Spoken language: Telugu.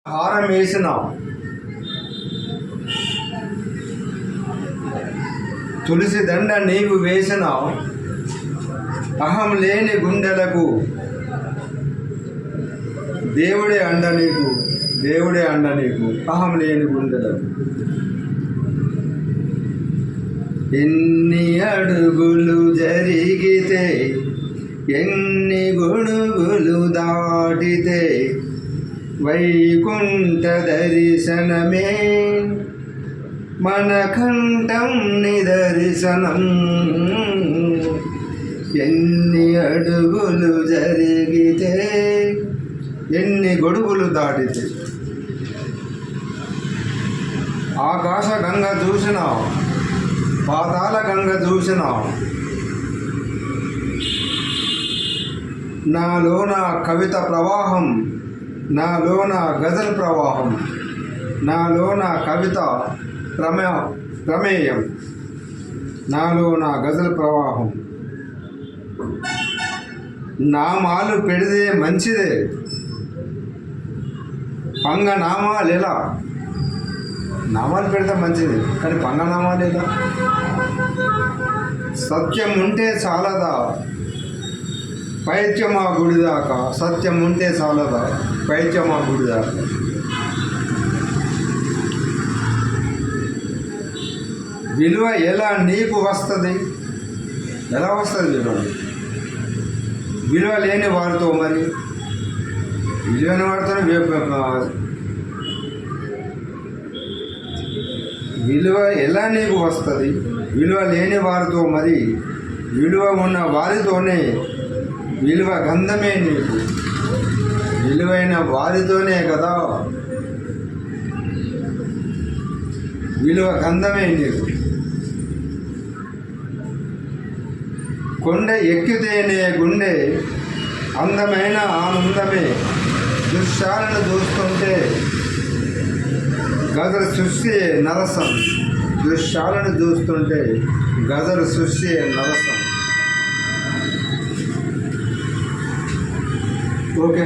హారం వేసినావు, తులసి దండ నీవు వేసినావు. అహం లేని గుండెలకు దేవుడే అండ నీకు, దేవుడే అండ నీకు. అహం లేని గుండెలకు ఎన్ని అడుగులు జరిగితే, ఎన్ని గొడుగులు దాటితే వైకుంఠ దర్శనమే మన కంఠం నిదర్శనం. ఎన్ని అడుగులు జరిగితే, ఎన్ని గొడుగులు దాటితే. ఆకాశ గంగ చూసినావు, పాతాళ గంగ చూసినావు. నాలోన కవిత ప్రవాహం, నాలోన గజల్ ప్రవాహం, నాలోన కవిత ప్రమేయం, నాలోన గజల్ ప్రవాహం. నామాలు పెడితే మంచిదే, పంగనామాలు ఎలా? నామాలు పెడితే మంచిది, కానీ పంగనామాలు ఎలా? సత్యం ఉంటే చాలదా పైత్యమా గుడిదాకా, సత్యం ఉంటే చాలదా పైత్యమా గుడిదాకా. విలువ ఎలా నీకు వస్తుంది? ఎలా వస్తుంది విలువ? విలువ లేని వారితో, మరి విలువైన వారితో విలువ ఎలా నీకు వస్తుంది? విలువ లేని వారితో, మరి విలువ ఉన్న వారితోనే విలువ గంధమే నీకు. విలువైన వారితోనే కదా విలువ గంధమే నీకు. కొండ ఎక్కితేనే గుండె అందమైన ఆనందమే. దృశ్యాలను చూస్తుంటే గజలు సృష్టి నరసం. దృశ్యాలను చూస్తుంటే గజలు సృష్టి నరసం. ఓకే.